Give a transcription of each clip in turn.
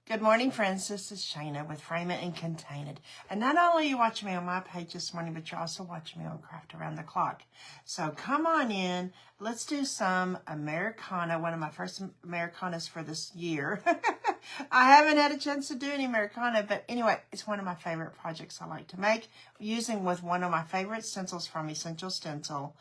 Good morning, friends. This is Shayna with Frame It and Contain It. And not only are you watching me on my page this morning, but you're also watching me on Craft Around the Clock. So come on in. Let's do some Americana, one of my first Americanas for this year. I haven't had a chance to do any Americana, but anyway, it's one of my favorite projects I like to make, using with one of my favorite stencils from Essential Stencil.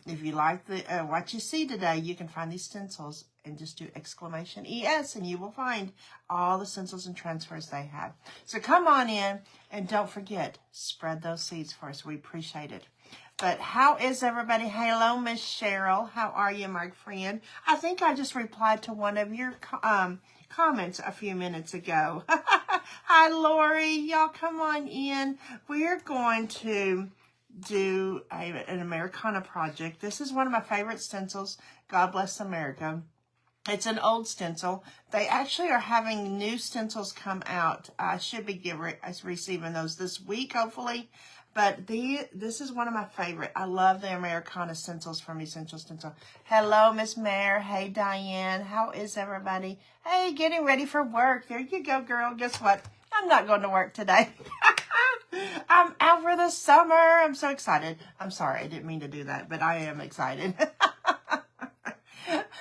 If you like what you see today, you can find these stencils and just do exclamation ES and you will find all the stencils and transfers they have. So come on in and don't forget, spread those seeds for us. We appreciate it. But how is everybody? Hello, Miss Cheryl. How are you, my friend? I think I just replied to one of your comments a few minutes ago. Hi, Lori. Y'all come on in. We're going to do an Americana project. This is one of my favorite stencils. God bless America. It's an old stencil. They actually are having new stencils come out. I should be receiving those this week, hopefully. But this is one of my favorite. I love the Americana stencils from Essential Stencil. Hello, Miss Mare. Hey, Diane. How is everybody? Hey, getting ready for work. There you go, girl. Guess what? I'm not going to work today. I'm out for the summer. I'm so excited. I'm sorry. I didn't mean to do that, but I am excited.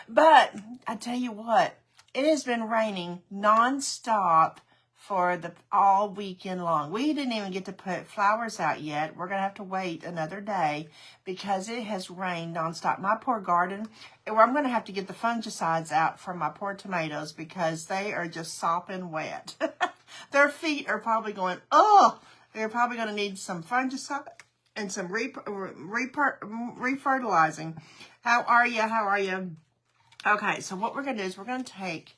But I tell you what, it has been raining nonstop for all weekend long. We didn't even get to put flowers out yet. We're going to have to wait another day because it has rained nonstop. My poor garden, I'm going to have to get the fungicides out for my poor tomatoes because they are just sopping wet. Their feet are probably going, oh, they're probably going to need some fungicide and some refertilizing. How are you? How are you? Okay, so what we're going to do is we're going to take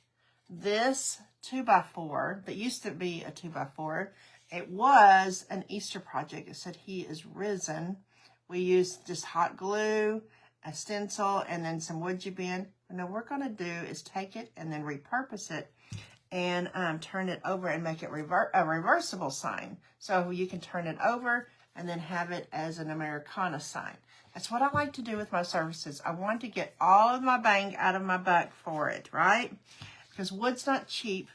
this 2x4 that used to be a 2x4. It was an Easter project. It said he is risen. We used just hot glue, a stencil, and then some wood bend. And then what we're going to do is take it and then repurpose it and turn it over and make it a reversible sign. So you can turn it over and then have it as an Americana sign. That's what I like to do with my services. I want to get all of my bang out of my buck for it, right? Because wood's not cheap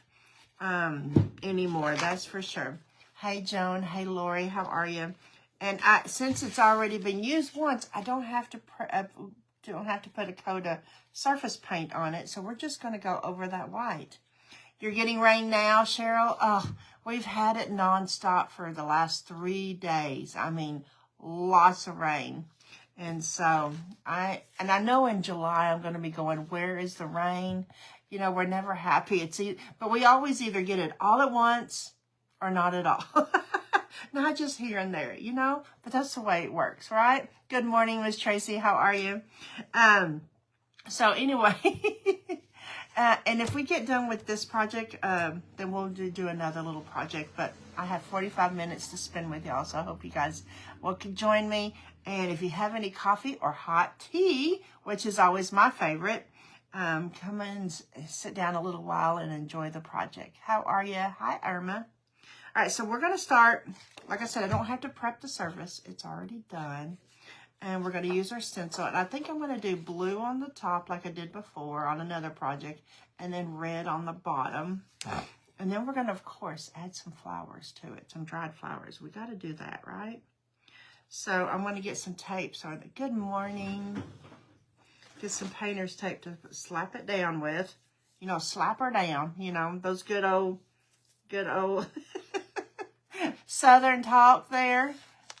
anymore, that's for sure. Hey, Joan. Hey, Lori. How are you? And since it's already been used once, I don't have to put a coat of surface paint on it. So we're just going to go over that white. You're getting rain now, Cheryl? Oh, we've had it nonstop for the last 3 days. I mean, lots of rain. And so I know in July I'm going to be going, where is the rain? You know, we're never happy. But we always either get it all at once or not at all. Not just here and there, you know, but that's the way it works, right? Good morning, Miss Tracy. How are you? So anyway, and if we get done with this project, then we'll do another little project. But I have 45 minutes to spend with y'all, so I hope you guys will join me. And if you have any coffee or hot tea, which is always my favorite, come and sit down a little while and enjoy the project. How are you? Hi, Irma. All right, so we're going to start. Like I said, I don't have to prep the surface. It's already done. And we're going to use our stencil. And I think I'm going to do blue on the top like I did before on another project. And then red on the bottom. And then we're going to, of course, add some flowers to it. Some dried flowers. We got to do that, right? So I'm going to get some tape. So good morning. Get some painter's tape to slap it down with. You know, slap her down. You know, those good old Southern talk there.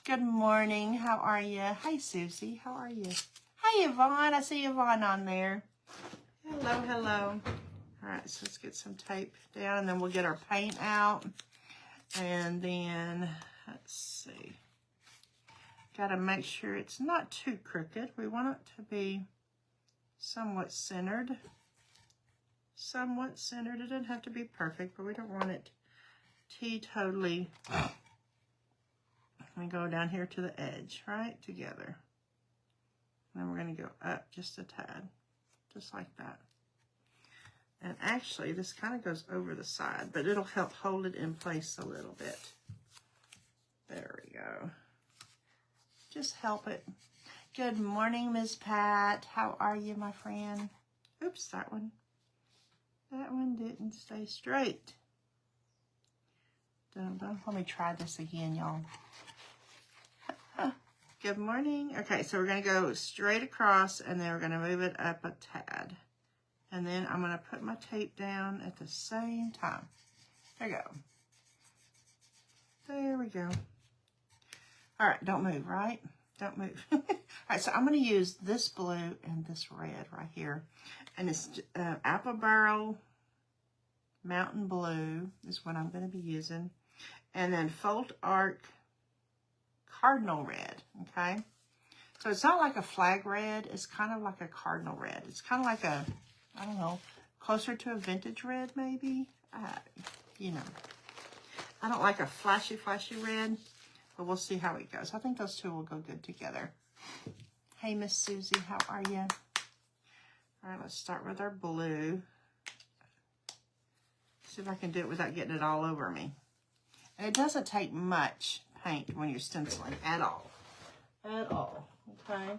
Good morning. How are you? Hey, Susie. How are you? Hey, Yvonne. I see Yvonne on there. Hello, hello. All right, so let's get some tape down, and then we'll get our paint out. And then, let's see. Got to make sure it's not too crooked. We want it to be somewhat centered. Somewhat centered. It doesn't have to be perfect, but we don't want it totally. We go down here to the edge, right? Together. And then we're going to go up just a tad. Just like that. And actually, this kind of goes over the side, but it'll help hold it in place a little bit. There we go. Just help it. Good morning, Ms. Pat. How are you, my friend? Oops, that one. That one didn't stay straight. Dun, dun. Let me try this again, y'all. Good morning. Okay, so we're going to go straight across, and then we're going to move it up a tad. And then I'm going to put my tape down at the same time. There you go. There we go. All right, don't move, right? Don't move. All right, so I'm going to use this blue and this red right here. And it's Apple Barrel Mountain Blue is what I'm going to be using. And then Fold Arc Cardinal Red, okay? So it's not like a flag red. It's kind of like a cardinal red. It's kind of like a, I don't know, closer to a vintage red maybe. You know, I don't like a flashy red, but we'll see how it goes. I think those two will go good together. Hey, Miss Susie, how are you? All right, let's start with our blue. See if I can do it without getting it all over me. And it doesn't take much paint when you're stenciling at all. At all, okay?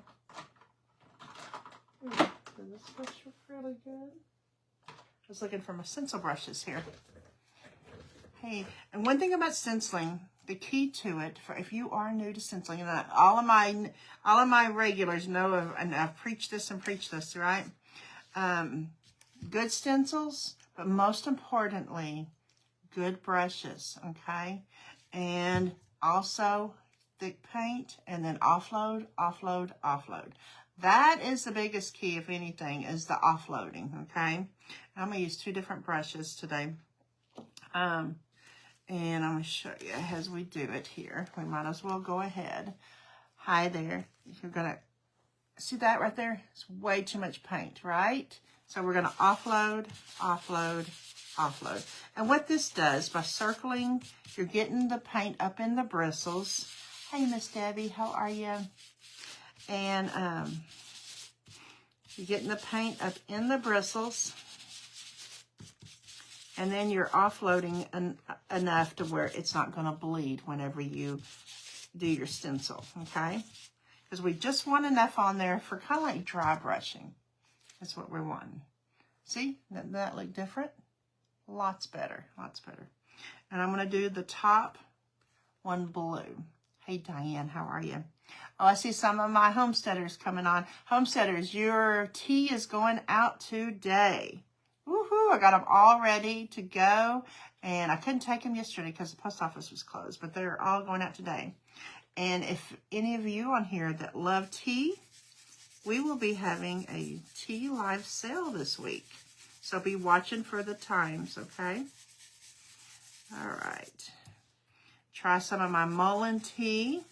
Ooh, does this brush look really good? I was looking for my stencil brushes here. Hey, and one thing about stenciling, the key to it, for if you are new to stenciling, and all of my regulars know, and I've preached this, right? Good stencils, but most importantly, good brushes, okay? And also thick paint, and then offload. That is the biggest key, if anything, is the offloading, okay? I'm going to use two different brushes today. And I'm going to show you as we do it here. We might as well go ahead. Hi there. You're going to see that right there? It's way too much paint, right? So we're going to offload. And what this does, by circling, you're getting the paint up in the bristles. Hey, Miss Debbie, how are you? And you're getting the paint up in the bristles. And then you're offloading enough to where it's not going to bleed whenever you do your stencil, okay? Because we just want enough on there for kind of like dry brushing. That's what we're wanting. See, doesn't that look different? Lots better. And I'm going to do the top one blue. Hey, Diane, how are you? Oh, I see some of my homesteaders coming on. Homesteaders, your tea is going out today. Woohoo, I got them all ready to go. And I couldn't take them yesterday because the post office was closed, but they're all going out today. And if any of you on here that love tea, we will be having a tea live sale this week. So be watching for the times, okay? All right. Try some of my mullein tea.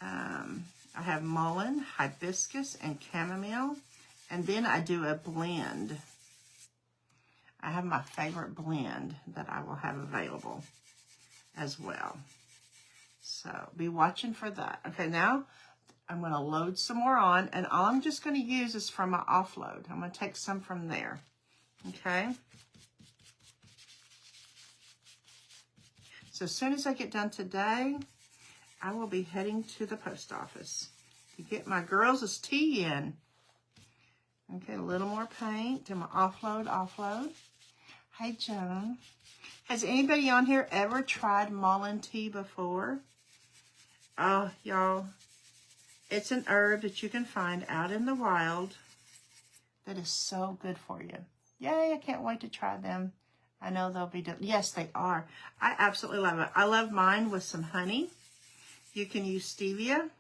I have mullein, hibiscus, and chamomile. And then I do a blend. I have my favorite blend that I will have available as well. So be watching for that. Okay, now I'm going to load some more on. And all I'm just going to use is from my offload. I'm going to take some from there. Okay. So as soon as I get done today, I will be heading to the post office to get my girls' tea in. Okay, a little more paint and my offload. Hey, Joan. Has anybody on here ever tried mullein tea before? Oh, y'all, it's an herb that you can find out in the wild that is so good for you. Yay, I can't wait to try them. I know they'll be, yes, they are. I absolutely love it. I love mine with some honey. You can use stevia.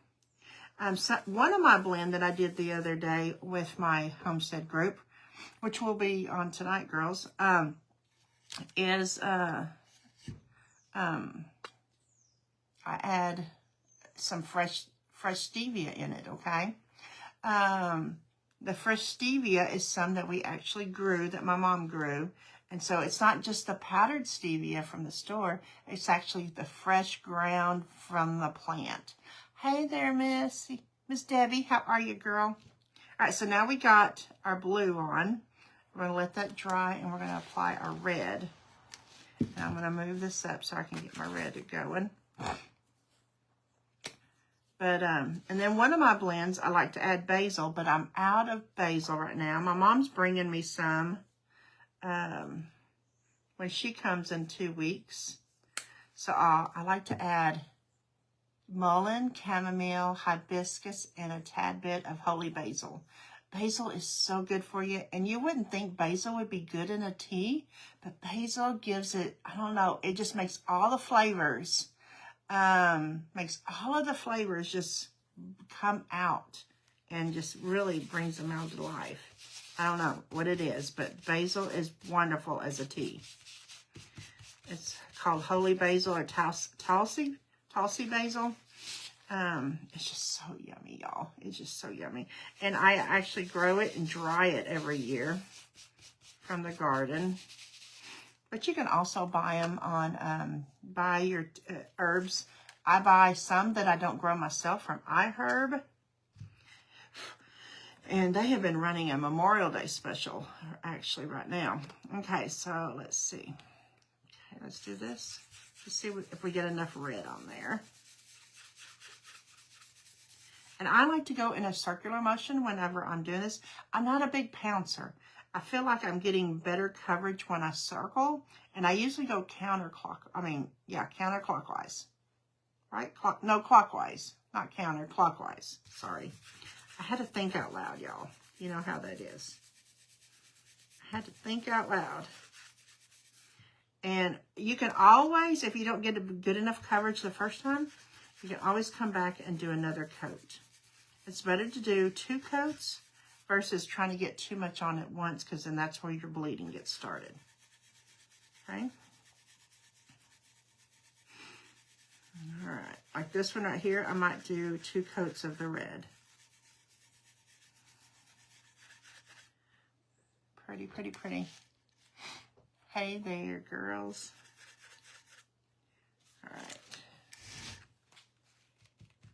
One of my blend that I did the other day with my homestead group, which will be on tonight, girls, is I add some fresh stevia in it, okay? The fresh stevia is some that we actually grew, that my mom grew. And so it's not just the powdered stevia from the store. It's actually the fresh ground from the plant. Hey there, Miss Debbie. How are you, girl? All right, so now we got our blue on. We're going to let that dry, and we're going to apply our red. Now I'm going to move this up so I can get my red going. But, and then one of my blends, I like to add basil, but I'm out of basil right now. My mom's bringing me some when she comes in 2 weeks. So I like to add mullein, chamomile, hibiscus, and a tad bit of holy basil. Basil is so good for you, and you wouldn't think basil would be good in a tea, but basil gives it, I don't know, it just makes all the flavors, just come out and just really brings them out to life. I don't know what it is, but basil is wonderful as a tea. It's called holy basil or Tulsi basil. It's just so yummy, y'all. It's just so yummy. And I actually grow it and dry it every year from the garden. But you can also buy them on, buy your herbs. I buy some that I don't grow myself from iHerb. And they have been running a Memorial Day special, actually, right now. Okay, so let's see. Okay, let's do this. Let's see if we get enough red on there. And I like to go in a circular motion whenever I'm doing this. I'm not a big pouncer. I feel like I'm getting better coverage when I circle. And I usually go counterclockwise. Right? No, clockwise. Not counterclockwise. Sorry. I had to think out loud, y'all. You know how that is. I had to think out loud. And you can always, if you don't get a good enough coverage the first time, you can always come back and do another coat. It's better to do 2 coats versus trying to get too much on at once, because then that's where your bleeding gets started. Okay? All right. Like this one right here, I might do 2 coats of the red. Pretty, pretty, pretty. Hey there, girls. All right.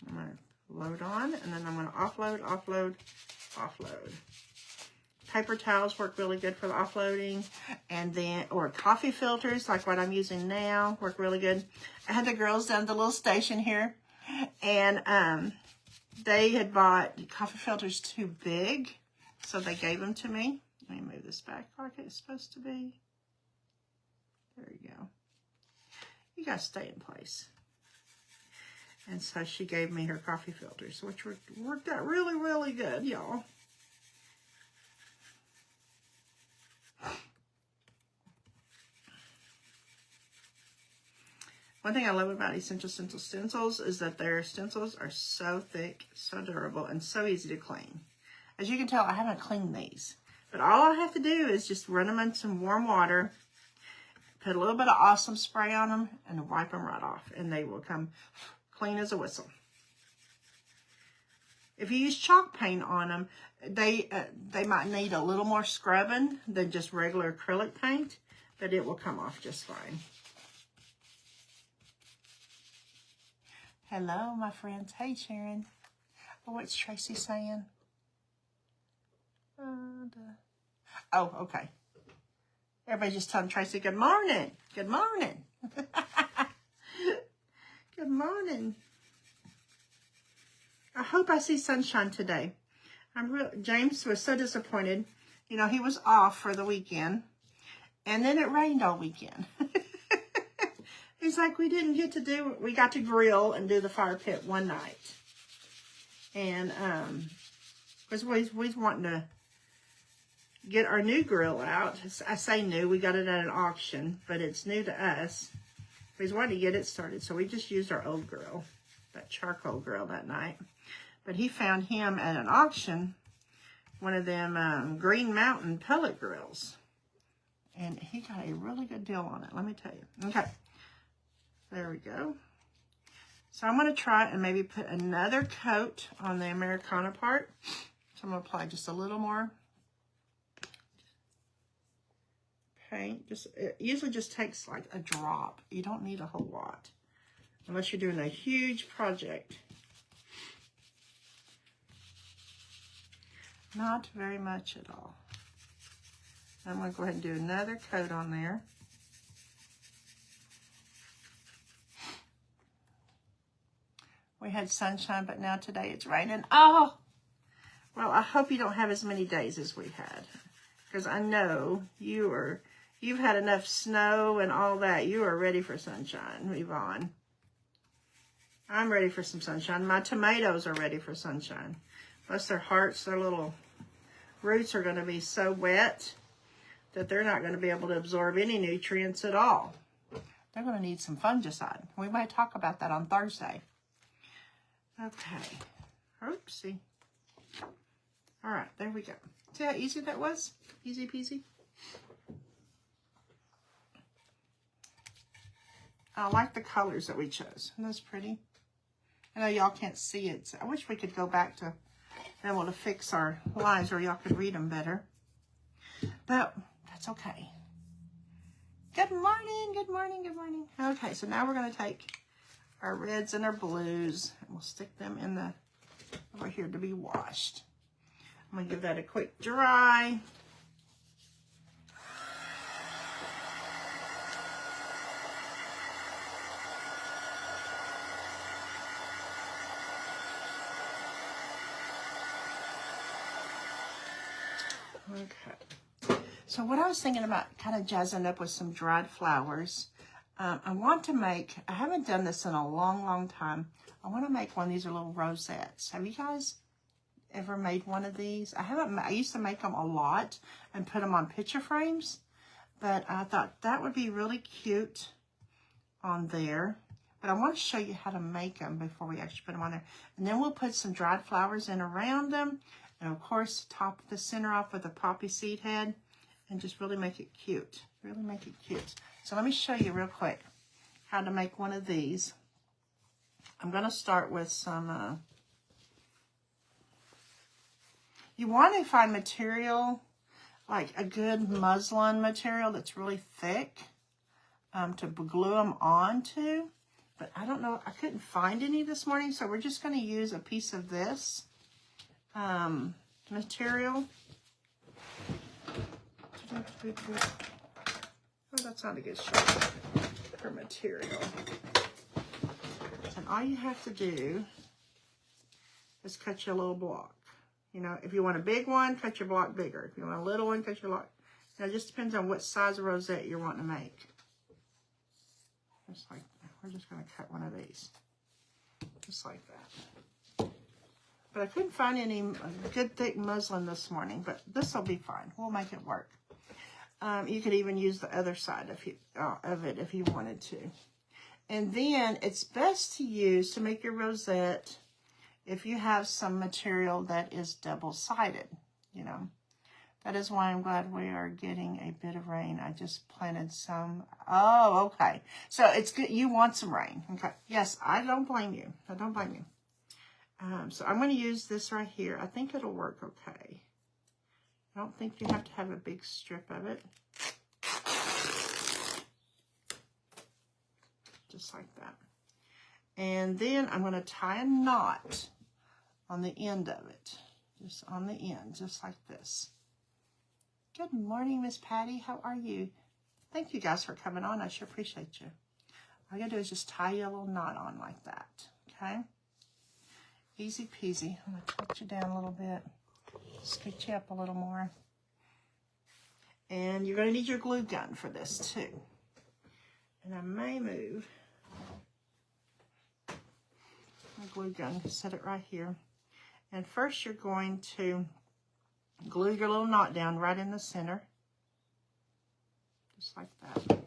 I'm going to load on, and then I'm going to offload, offload, offload. Paper towels work really good for the offloading, and then, or coffee filters, like what I'm using now, work really good. I had the girls down at the little station here, and they had bought coffee filters too big, so they gave them to me. Let me move this back like it's supposed to be. There you go. You gotta stay in place. And so she gave me her coffee filters, which worked out really, really good, y'all. One thing I love about Essential Stencils is that their stencils are so thick, so durable, and so easy to clean. As you can tell, I haven't cleaned these. But all I have to do is just run them in some warm water, put a little bit of Awesome spray on them, and wipe them right off. And they will come clean as a whistle. If you use chalk paint on them, they might need a little more scrubbing than just regular acrylic paint, but it will come off just fine. Hello, my friends. Hey, Sharon. Oh, what's Tracy saying? Oh, okay. Everybody just telling Tracy, good morning. Good morning. Good morning. I hope I see sunshine today. James was so disappointed. You know, he was off for the weekend, and then it rained all weekend. He's like, we got to grill and do the fire pit one night. And, because we's wanting to get our new grill out. I say new, we got it at an auction, but it's new to us. We wanted to get it started, so we just used our old grill, that charcoal grill that night. But he found him at an auction, one of them Green Mountain pellet grills. And he got a really good deal on it, let me tell you. Okay, there we go. So I'm going to try and maybe put another coat on the Americana part. So I'm going to apply just a little more paint. It usually just takes like a drop. You don't need a whole lot unless you're doing a huge project. Not very much at all. I'm going to go ahead and do another coat on there. We had sunshine, but now today it's raining. Oh! Well, I hope you don't have as many days as we had. because I know you've had enough snow and all that. You are ready for sunshine, Yvonne. I'm ready for some sunshine. My tomatoes are ready for sunshine. Plus their hearts, their little roots are going to be so wet that they're not going to be able to absorb any nutrients at all. They're going to need some fungicide. We might talk about that on Thursday. Okay. Oopsie. All right, there we go. See how easy that was? Easy peasy. I like the colors that we chose. Isn't this pretty? I know y'all can't see it. So I wish we could go back to be able to fix our lines or y'all could read them better. But that's okay. Good morning, good morning, good morning. Okay, so now we're going to take our reds and our blues and we'll stick them in the over here to be washed. I'm going to give that a quick dry. Okay. So what I was thinking about kind of jazzing up with some dried flowers. I want to make, I haven't done this in a long, long time. I want to make one of these little rosettes. Have you guys ever made one of these? I used to make them a lot and put them on picture frames, but I thought that would be really cute on there. But I want to show you how to make them before we actually put them on there. And then we'll put some dried flowers in around them. And of course, top the center off with a poppy seed head and just really make it cute. Really make it cute. So let me show you real quick how to make one of these. I'm going to start with some, you want to find material, like a good muslin material that's really thick to glue them onto. But I don't know, I couldn't find any this morning, so we're just going to use a piece of this material. Oh, that's not a good shot for material. And all you have to do is cut your little block. You know, if you want a big one, cut your block bigger. If you want a little one, cut your block. Now, it just depends on what size of rosette you're wanting to make. Just like that. We're just going to cut one of these. Just like that. But I couldn't find any good thick muslin this morning, but this will be fine. We'll make it work. You could even use the other side of it if you wanted to. And then it's best to use to make your rosette if you have some material that is double-sided, you know. That is why I'm glad we are getting a bit of rain. I just planted some. Oh, okay. So it's good. You want some rain. Okay. Yes, I don't blame you. I don't blame you. So I'm going to use this right here. I think it'll work okay. I don't think you have to have a big strip of it. Just like that. And then I'm going to tie a knot on the end of it. Just on the end, just like this. Good morning, Miss Patty. How are you? Thank you guys for coming on. I sure appreciate you. All you gotta do is just tie your little knot on like that. Okay? Easy peasy. I'm gonna tilt you down a little bit. Scoot you up a little more. And you're gonna need your glue gun for this too. And I may move my glue gun, set it right here. And first you're going to glue your little knot down right in the center. Just like that.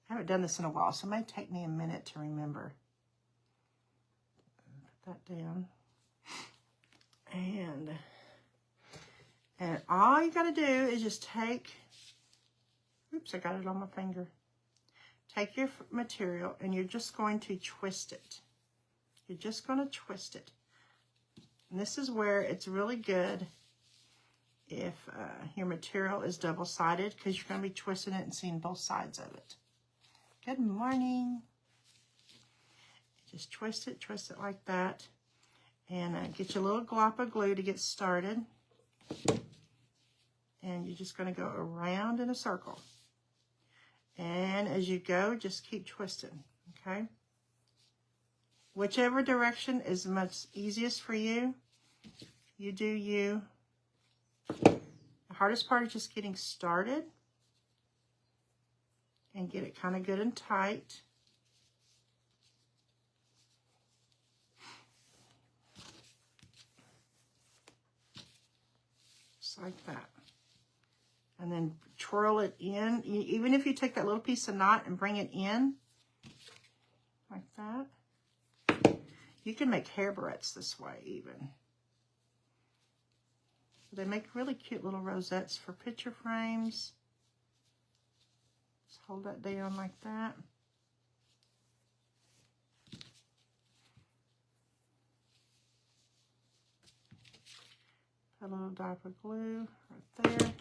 I haven't done this in a while, so it may take me a minute to remember. Put that down. And all you gotta do is just take, oops, I got it on my finger. Take your material and you're just going to twist it. You're just going to twist it. And this is where it's really good if your material is double-sided, because you're going to be twisting it and seeing both sides of it. Good morning. Just twist it like that. And get your little glop of glue to get started. And you're just going to go around in a circle. And as you go, just keep twisting, okay? Whichever direction is much easiest for you, you do you. The hardest part is just getting started and get it kind of good and tight. Just like that. And then twirl it in. Even if you take that little piece of knot and bring it in, like that. You can make hair barrettes this way even. They make really cute little rosettes for picture frames. Just hold that down like that. Put a little diaper glue right there.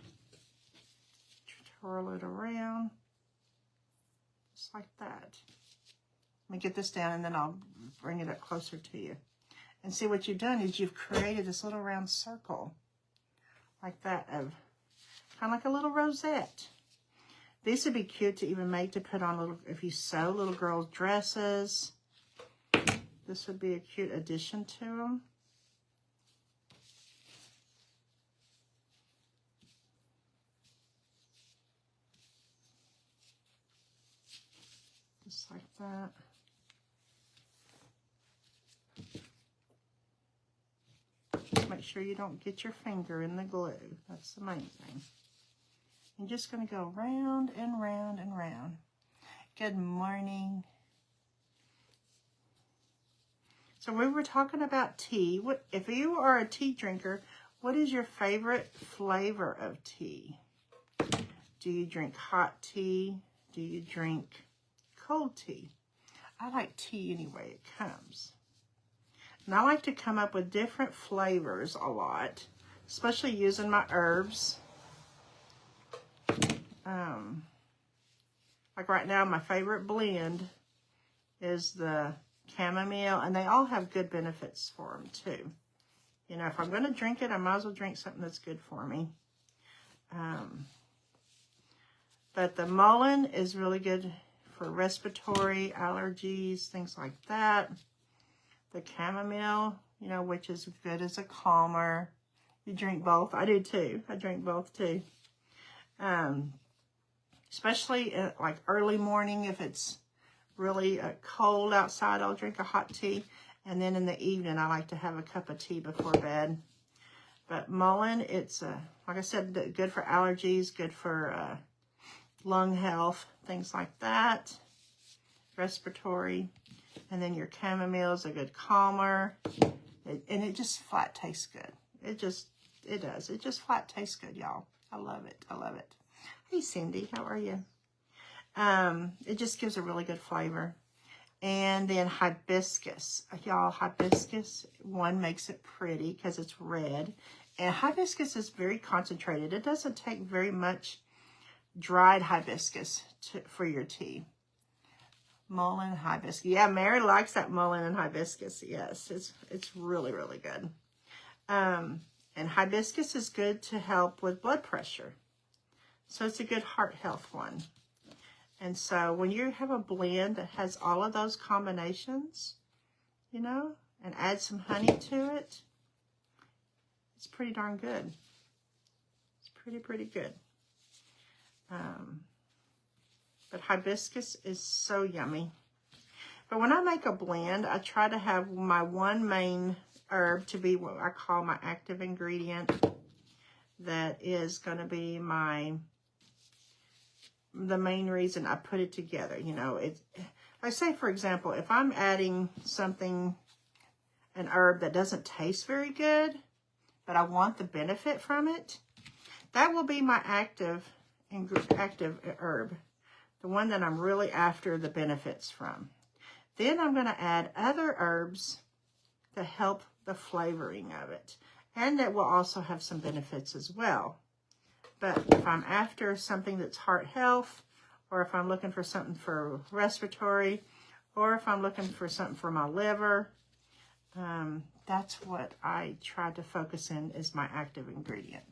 Twirl it around. Just like that. Let me get this down and then I'll bring it up closer to you. And see what you've done is you've created this little round circle. Like that, of kind of like a little rosette. These would be cute to even make to put on little, if you sew little girls' dresses. This would be a cute addition to them. Just like that. Just make sure you don't get your finger in the glue. That's the main thing. You're just going to go round and round and round. Good morning. So we were talking about tea. What if you are a tea drinker, what is your favorite flavor of tea? Do you drink hot tea? Do you drink cold tea? I like tea any way it comes. And I like to come up with different flavors a lot, especially using my herbs. Like right now, my favorite blend is the chamomile, and they all have good benefits for them too. You know, if I'm going to drink it, I might as well drink something that's good for me. But the mullein is really good for respiratory allergies, things like that. The chamomile, you know, which is good as a calmer. You drink both. I do too. I drink both too. Especially like early morning, if it's really cold outside, I'll drink a hot tea. And then in the evening, I like to have a cup of tea before bed. But mullein, it's, like I said, good for allergies, good for lung health, things like that. Respiratory. And then your chamomile is a good calmer. And it just flat tastes good. It does. It just flat tastes good, y'all. I love it. I love it. Hey, Cindy, how are you? It just gives a really good flavor. And then hibiscus. Y'all, hibiscus, one, makes it pretty because it's red. And hibiscus is very concentrated. It doesn't take very much dried hibiscus for your tea. Mullein hibiscus. Yeah, Mary likes that mullein and hibiscus. Yes, it's really, really good. And hibiscus is good to help with blood pressure. So it's a good heart health one. And so when you have a blend that has all of those combinations, you know, and add some honey to it, it's pretty darn good. It's pretty good. But hibiscus is so yummy. But when I make a blend, I try to have my one main herb to be what I call my active ingredient. That is going to be the main reason I put it together. You know, like say, for example, if I'm adding something, an herb that doesn't taste very good, but I want the benefit from it, that will be my active herb, the one that I'm really after the benefits from. Then I'm going to add other herbs to help the flavoring of it, and that will also have some benefits as well. But if I'm after something that's heart health, or if I'm looking for something for respiratory, or if I'm looking for something for my liver, that's what I try to focus in is my active ingredient.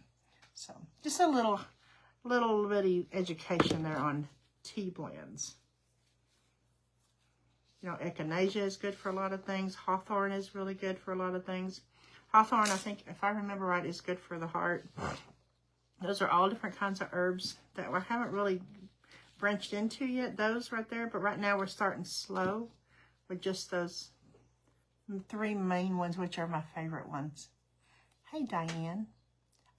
So just a little bitty education there on tea blends. You know, echinacea is good for a lot of things. Hawthorn is really good for a lot of things. Hawthorn, I think, if I remember right, is good for the heart. Those are all different kinds of herbs that I haven't really branched into yet, those right there. But right now we're starting slow with just those 3 main ones, which are my favorite ones. Hey, Diane.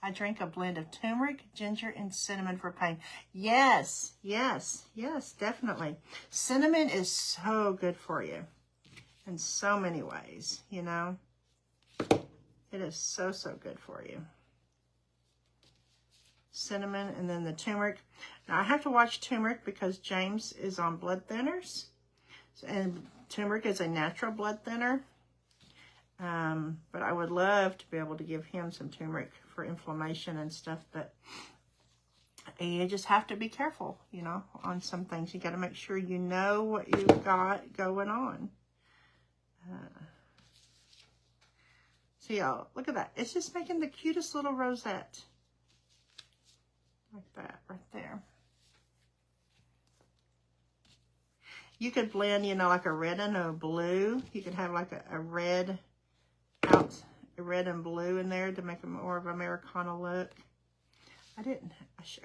I drink a blend of turmeric, ginger, and cinnamon for pain. Yes, yes, yes, definitely. Cinnamon is so good for you in so many ways, you know. It is so, so good for you. Cinnamon, and then the turmeric. Now I have to watch turmeric because James is on blood thinners, and turmeric is a natural blood thinner. But I would love to be able to give him some turmeric for inflammation and stuff. But you just have to be careful, you know, on some things. You got to make sure you know what you've got going on. See, y'all, look at that. It's just making the cutest little rosette. Like that, right there. You could blend, you know, like a red and a blue. You could have like a red and blue in there to make a more of an Americana look. I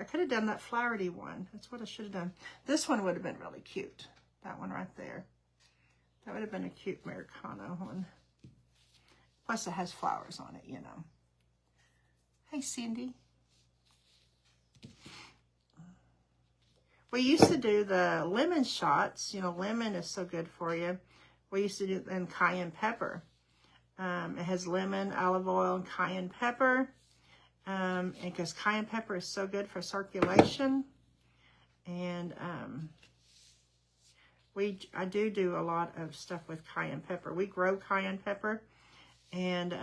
could have done that flowery one. That's what I should have done. This one would have been really cute. That one right there. That would have been a cute Americana one. Plus it has flowers on it, you know. Hey, Cindy. We used to do the lemon shots. You know, lemon is so good for you. We used to do and cayenne pepper. It has lemon, olive oil, and cayenne pepper. And because cayenne pepper is so good for circulation. And I do a lot of stuff with cayenne pepper. We grow cayenne pepper, and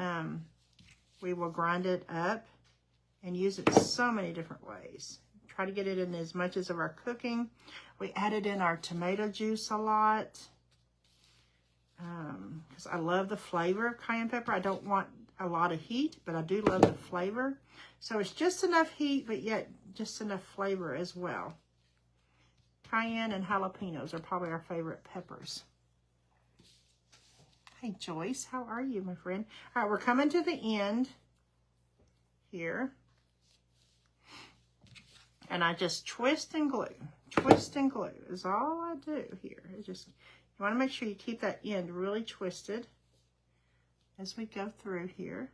we will grind it up and use it so many different ways. Try to get it in as much as of our cooking. We add it in our tomato juice a lot. Because I love the flavor of cayenne pepper. I don't want a lot of heat, but I do love the flavor. So it's just enough heat, but yet just enough flavor as well. Cayenne and jalapenos are probably our favorite peppers. Hey, Joyce, how are you, my friend? All right, we're coming to the end here. And I just twist and glue. Twist and glue is all I do here. It just, you want to make sure you keep that end really twisted as we go through here.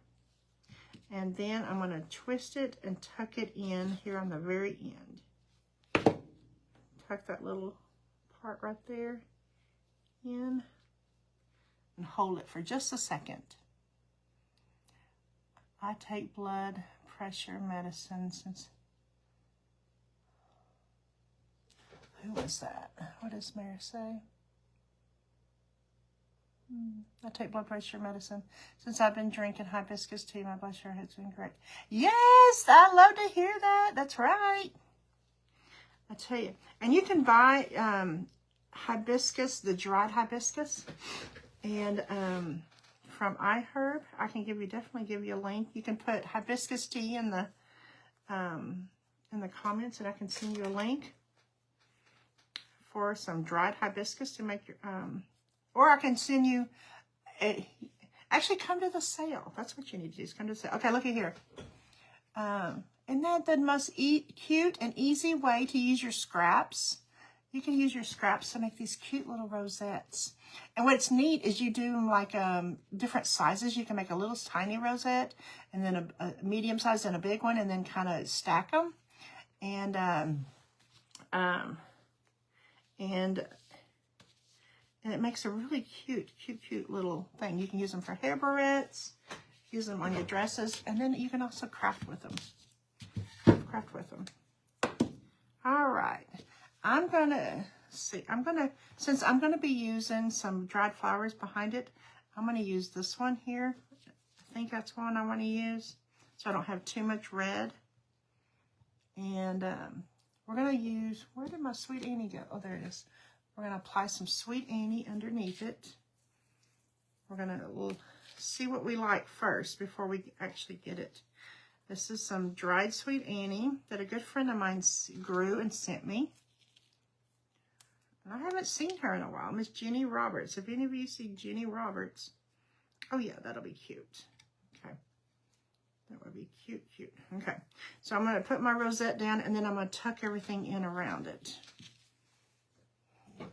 And then I'm going to twist it and tuck it in here on the very end. Tuck that little part right there in and hold it for just a second. I take blood pressure medicine since... Who was that? What does Mary say? I take blood pressure medicine. Since I've been drinking hibiscus tea, my blood sugar has been great. Yes, I love to hear that. That's right. I tell you. And you can buy hibiscus, the dried hibiscus. And from iHerb, I can definitely give you a link. You can put hibiscus tea in the comments, and I can send you a link for some dried hibiscus to make your, or I can send you, actually come to the sale. That's what you need to do, is come to the sale. Okay, look at here. Isn't that the most cute and easy way to use your scraps? You can use your scraps to make these cute little rosettes. And what's neat is you do them like different sizes. You can make a little tiny rosette, and then a medium size and a big one, and then kind of stack them. And it makes a really cute little thing. You can use them for hair barrettes, use them on your dresses, and then you can also craft with them. All right. I'm going to see. Since I'm going to be using some dried flowers behind it, I'm going to use this one here. I think that's one I want to use, so I don't have too much red. And we're going to use, where did my Sweet Annie go? Oh, there it is. We're going to apply some Sweet Annie underneath it. We're going to see what we like first before we actually get it. This is some dried Sweet Annie that a good friend of mine grew and sent me. And I haven't seen her in a while. Miss Jenny Roberts. If any of you see Jenny Roberts, oh yeah, that'll be cute. Okay. That would be cute, cute. Okay, so I'm going to put my rosette down, and then I'm going to tuck everything in around it. I'm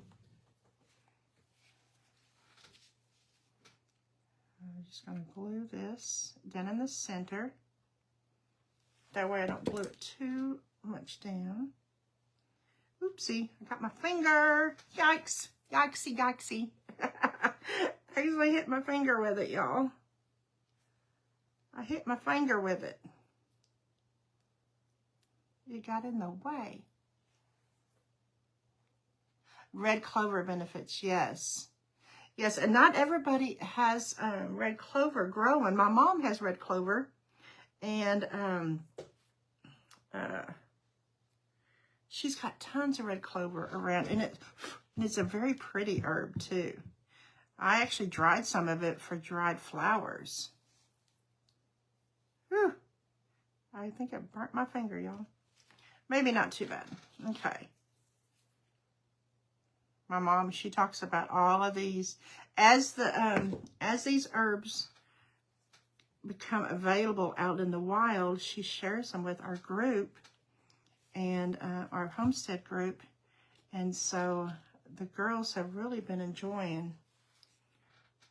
just going to glue this down in the center. That way I don't glue it too much down. Oopsie, I got my finger. Yikes, yikesy, yikesy. I usually hit my finger with it, y'all. I hit my finger with it. It got in the way. Red clover benefits, yes. Yes, and not everybody has red clover growing. My mom has red clover, and she's got tons of red clover around, and it's a very pretty herb too. I actually dried some of it for dried flowers. Whew. I think I burnt my finger, y'all. Maybe not too bad. Okay. My mom, she talks about all of these as these herbs become available out in the wild. She shares them with our group and our homestead group, and so the girls have really been enjoying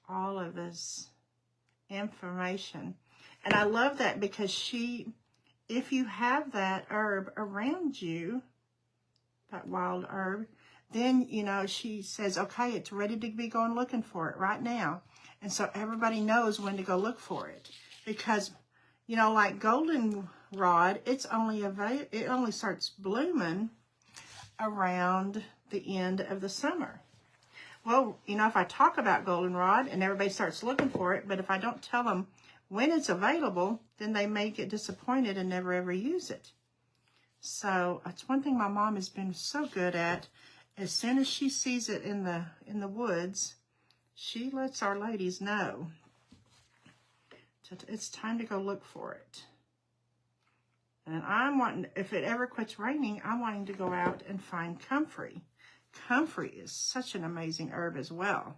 all of this information. And I love that because if you have that herb around you, that wild herb, then, you know, she says, okay, it's ready to be going looking for it right now. And so everybody knows when to go look for it. Because, you know, like goldenrod, it only starts blooming around the end of the summer. Well, you know, if I talk about goldenrod and everybody starts looking for it, but if I don't tell them when it's available, then they may get disappointed and never ever use it. So that's one thing my mom has been so good at. As soon as she sees it in the woods, she lets our ladies know it's time to go look for it. And I'm wanting, if it ever quits raining, I'm wanting to go out and find comfrey. Comfrey is such an amazing herb as well.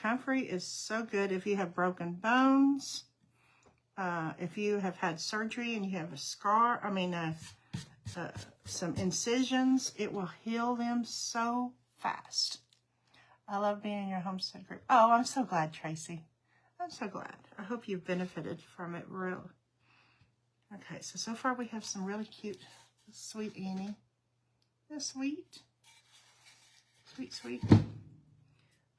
Comfrey is so good if you have broken bones, if you have had surgery and you have a scar, some incisions, it will heal them so fast. I love being in your homestead group. Oh, I'm so glad, Tracy. I'm so glad. I hope you've benefited from it real. Okay, so far we have some really cute, sweet Annie. That's sweet. Sweet, sweet.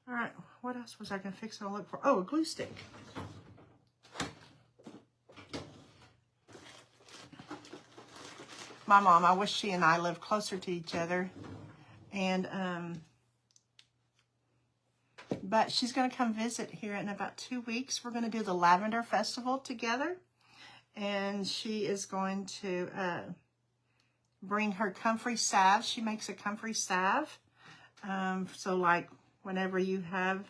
All right, what else was I going to fix and look for? Oh, a glue stick. My mom, I wish she and I lived closer to each other. And, but she's going to come visit here in about 2 weeks. We're going to do the Lavender Festival together. And she is going to bring her comfrey salve. She makes a comfrey salve. So like whenever you have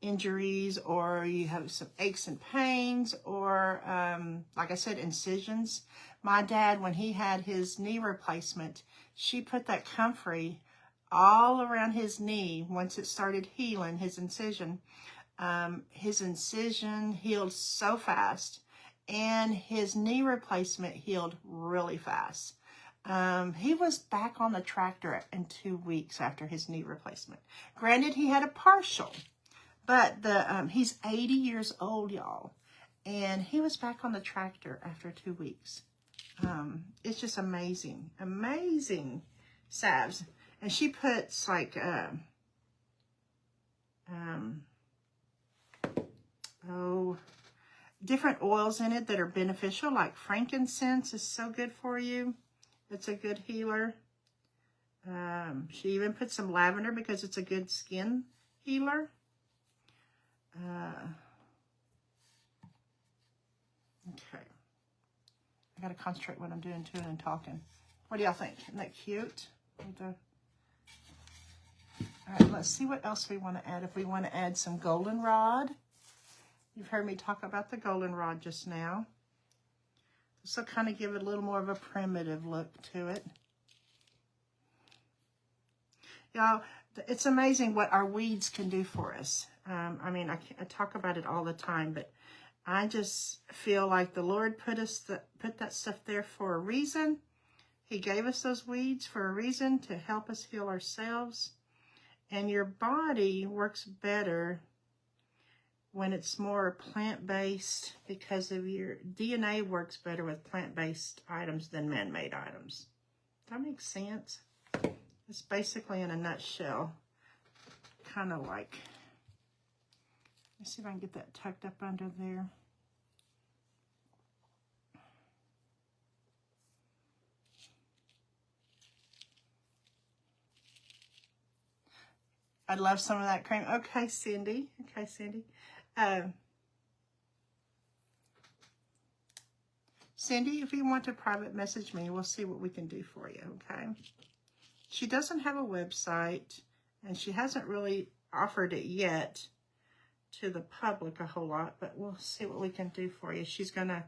injuries or you have some aches and pains or, like I said, incisions. My dad, when he had his knee replacement, she put that comfrey all around his knee. Once it started healing, his incision healed so fast, and his knee replacement healed really fast. He was back on the tractor in 2 weeks after his knee replacement. Granted, he had a partial, but he's 80 years old, y'all, and he was back on the tractor after 2 weeks. It's just amazing, amazing salves. And she puts like, different oils in it that are beneficial, like frankincense is so good for you. It's a good healer. She even put some lavender because it's a good skin healer. Okay. I got to concentrate what I'm doing too and talking. What do y'all think? Isn't that cute? All right, let's see what else we want to add. If we want to add some goldenrod. You've heard me talk about the goldenrod just now. This will kind of give it a little more of a primitive look to it. Y'all, It's amazing what our weeds can do for us. I mean, I talk about it all the time, but I just feel like the Lord put that stuff there for a reason. He gave us those weeds for a reason, to help us heal ourselves. And your body works better when it's more plant-based, because of your DNA works better with plant-based items than man-made items. Does that make sense? It's basically, in a nutshell, kind of like, let's see if I can get that tucked up under there. I'd love some of that cream. Okay, Cindy. Okay, Cindy. Cindy, if you want to private message me, we'll see what we can do for you, okay? She doesn't have a website, and she hasn't really offered it yet to the public a whole lot, but we'll see what we can do for you. She's going to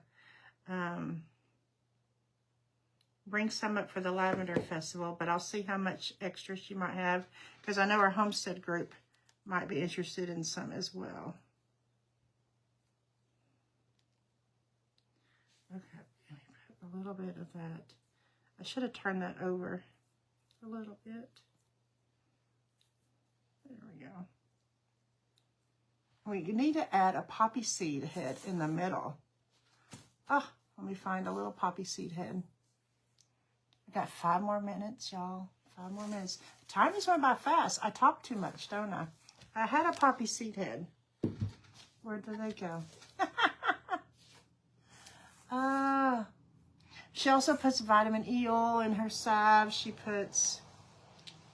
bring some up for the Lavender Festival, but I'll see how much extra she might have, because I know our homestead group might be interested in some as well. Okay, let me put a little bit of that. I should have turned that over a little bit. There we go. We need to add a poppy seed head in the middle. Oh, let me find a little poppy seed head. I got 5 more minutes, y'all. 5 more minutes. Time is going by fast. I talk too much, don't I? I had a poppy seed head. Where did they go? She also puts vitamin E oil in her salve. She puts,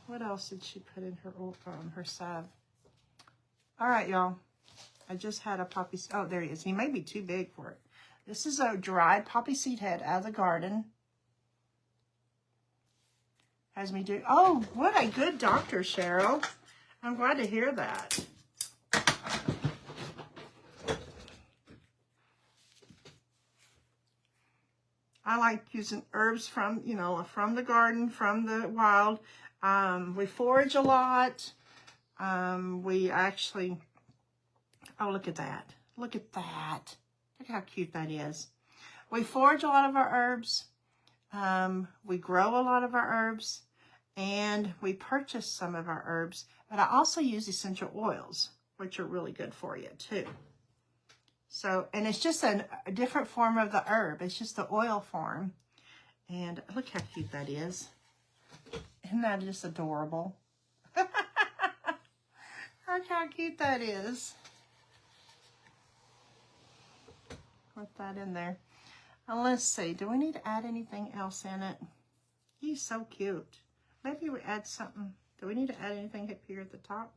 what else did she put in her oil, her salve? All right, y'all. I just had a poppy. Oh, there he is. He may be too big for it. This is a dried poppy seed head out of the garden. Has me do. Oh, what a good doctor, Cheryl. I'm glad to hear that. I like using herbs from, you know, from the garden, from the wild. We forage a lot. We actually, oh, look at that. Look at that. Look how cute that is. We forage a lot of our herbs. We grow a lot of our herbs, and we purchase some of our herbs, but I also use essential oils, which are really good for you too. So, and it's just a different form of the herb. It's just the oil form. And look how cute that is. Isn't that just adorable? Look how cute that is. Put that in there. And let's see, do we need to add anything else in it? He's so cute. Maybe we add something. Do we need to add anything up here at the top?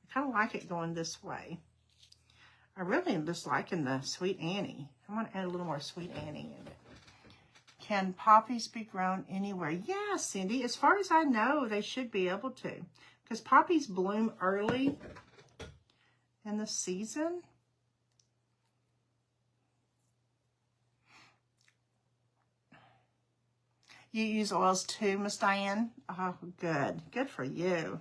I kind of like it going this way. I really am just liking the Sweet Annie. I want to add a little more Sweet Annie in it. Can poppies be grown anywhere? Yeah, Cindy. As far as I know, they should be able to. Because poppies bloom early in the season. You use oils too, Miss Diane? Oh, good. Good for you.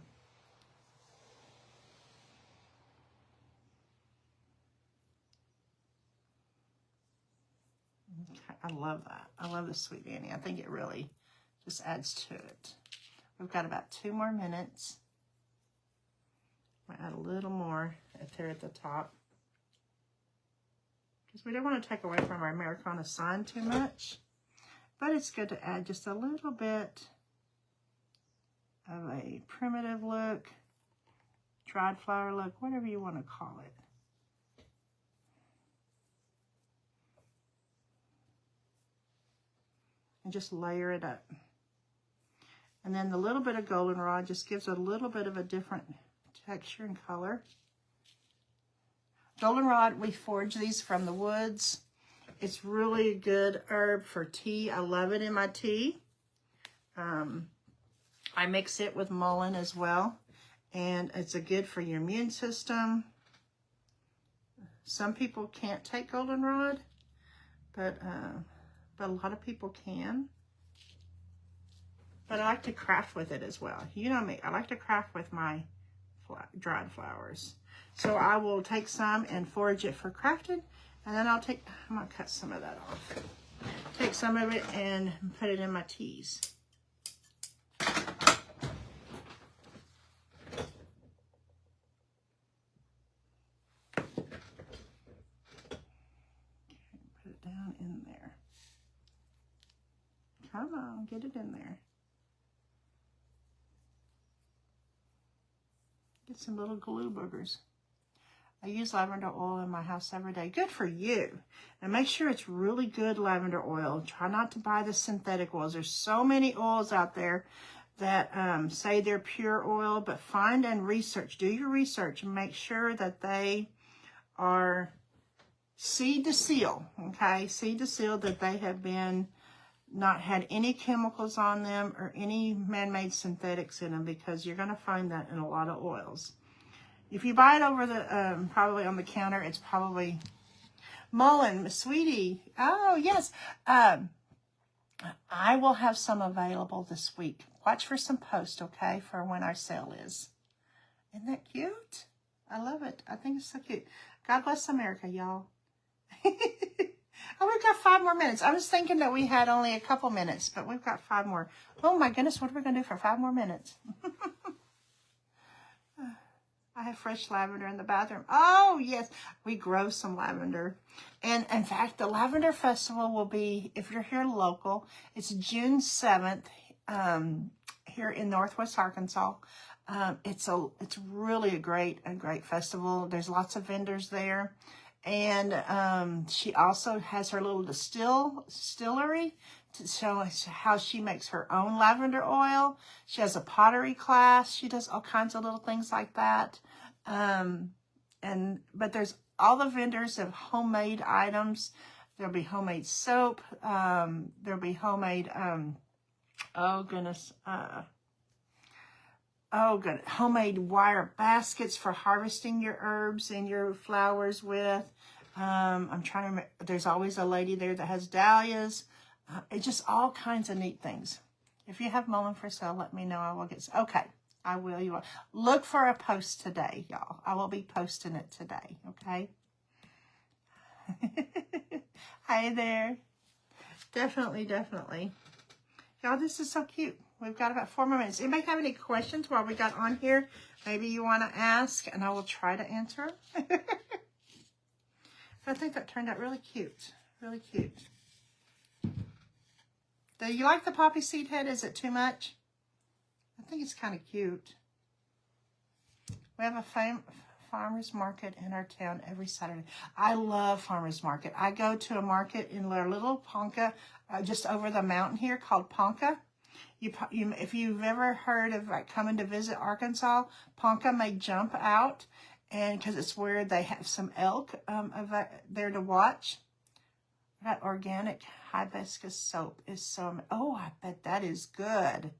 Okay, I love that. I love the Sweet Annie. I think it really just adds to it. We've got about 2 more minutes. I'm gonna add a little more right there at the top, because we don't want to take away from our Americana sign too much. But it's good to add just a little bit of a primitive look, dried flower look, whatever you want to call it. And just layer it up. And then the little bit of goldenrod just gives a little bit of a different texture and color. Goldenrod, we forage these from the woods. It's really a good herb for tea. I love it in my tea. I mix it with mullein as well. And it's a good for your immune system. Some people can't take goldenrod, but a lot of people can. but I like to craft with it as well. You know me, I like to craft with my dried flowers. So I will take some and forage it for crafting, and then I'm gonna cut some of that off. Take some of it and put it in my teas. Put it down in there. Come on, get it in there. Get some little glue boogers. I use lavender oil in my house every day. Good for you. And make sure it's really good lavender oil. Try not to buy the synthetic oils. There's so many oils out there that say they're pure oil, but find and research. Do your research and make sure that they are seed to seal, okay? Seed to seal, that they have been not had any chemicals on them or any man-made synthetics in them, because you're going to find that in a lot of oils. If you buy it over the, probably on the counter, it's probably Mullen, sweetie. Oh, yes. I will have some available this week. Watch for some posts, okay, for when our sale is. Isn't that cute? I love it. I think it's so cute. God bless America, y'all. Oh, we've got 5 more minutes. I was thinking that we had only a couple minutes, but we've got 5 more. Oh, my goodness, what are we going to do for 5 more minutes? I have fresh lavender in the bathroom. Oh, yes. We grow some lavender. And, in fact, the Lavender Festival will be, if you're here local, it's June 7th here in Northwest Arkansas. It's really a great festival. There's lots of vendors there. And she also has her little distillery to show how she makes her own lavender oil. She has a pottery class. She does all kinds of little things like that. But there's all the vendors of homemade items. There'll be homemade soap. There'll be homemade, homemade wire baskets for harvesting your herbs and your flowers with. I'm trying to remember, there's always a lady there that has dahlias. It's just all kinds of neat things. If you have mullein for sale, let me know. I will get, okay, I will. You will. Look for a post today, y'all. I will be posting it today, okay? Hi there. Definitely. Y'all, this is so cute. We've got about 4 more minutes. Anybody have any questions while we got on here? Maybe you want to ask, and I will try to answer. I think that turned out really cute. Really cute. Do you like the poppy seed head? Is it too much? I think it's kind of cute. We have a farmer's market in our town every Saturday. I love farmer's market. I go to a market in our little Ponca, just over the mountain here, called Ponca. If you've ever heard of like coming to visit Arkansas, Ponca may jump out, and because it's where they have some elk there to watch. That organic hibiscus soap is so, oh, I bet that is good.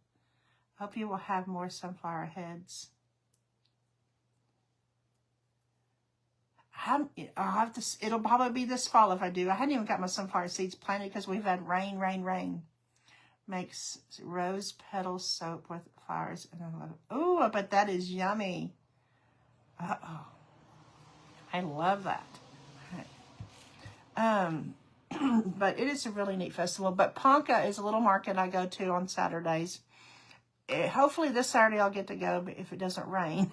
Hope you will have more sunflower heads. I'll have to, it'll probably be this fall if I do. I hadn't even got my sunflower seeds planted because we've had rain. Makes rose petal soap with flowers, and I love it. Oh, I bet that is yummy. Uh-oh. I love that. But it is a really neat festival. But Ponca is a little market I go to on Saturdays. Hopefully this Saturday I'll get to go, but if it doesn't rain.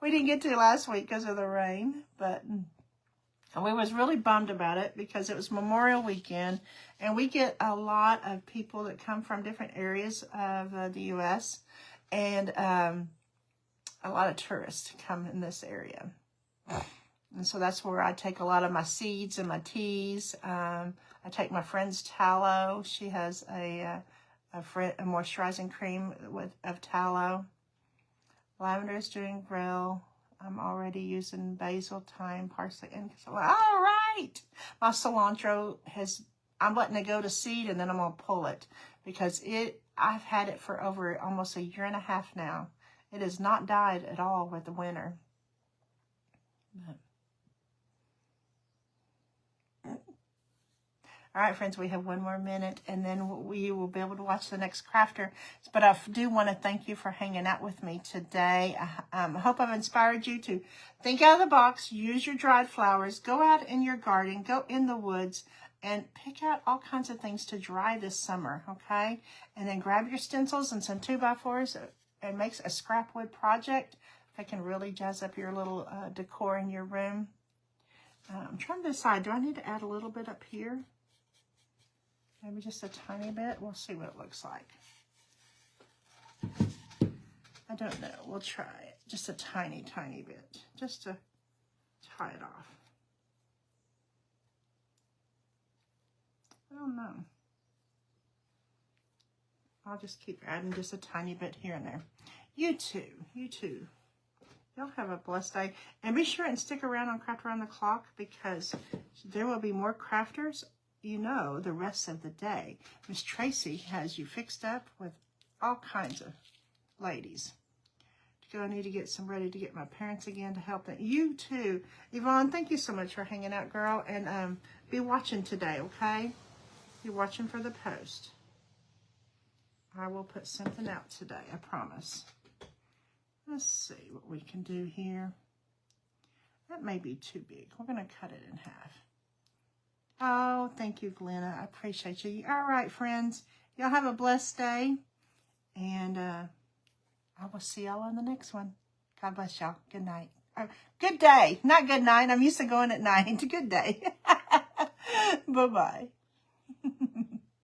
We didn't get to last week because of the rain, but we was really bummed about it because it was Memorial Weekend, and we get a lot of people that come from different areas of the U.S., and a lot of tourists come in this area. And so that's where I take a lot of my seeds and my teas. I take my friend's tallow. She has a moisturizing cream of tallow. Lavender is doing well. I'm already using basil, thyme, parsley, and all right. My cilantro I'm letting it go to seed, and then I'm gonna pull it because I've had it for over almost 1.5 years now. It has not died at all with the winter. But All right, friends, we have 1 more minute, and then we will be able to watch the next crafter. But I do want to thank you for hanging out with me today. I hope I've inspired you to think out of the box, use your dried flowers, go out in your garden, go in the woods, and pick out all kinds of things to dry this summer, okay? And then grab your stencils and some 2x4s and make a scrap wood project that can really jazz up your little decor in your room. I'm trying to decide, do I need to add a little bit up here? Maybe just a tiny bit. We'll see what it looks like. I don't know. We'll try it. Just a tiny, tiny bit. Just to tie it off. I don't know. I'll just keep adding just a tiny bit here and there. You too. Y'all have a blessed day. And be sure and stick around on Craft Around the Clock, because there will be more crafters, you know, the rest of the day. Miss Tracy has you fixed up with all kinds of ladies. I need to get some ready to get my parents again to help them. You too. Yvonne, thank you so much for hanging out, girl. And be watching today, okay? Be watching for the post. I will put something out today, I promise. Let's see what we can do here. That may be too big. We're going to cut it in half. Oh, thank you, Glenna. I appreciate you. All right, friends. Y'all have a blessed day. And I will see y'all on the next one. God bless y'all. Good night. Good day. Not good night. I'm used to going at night. Good day. Bye-bye.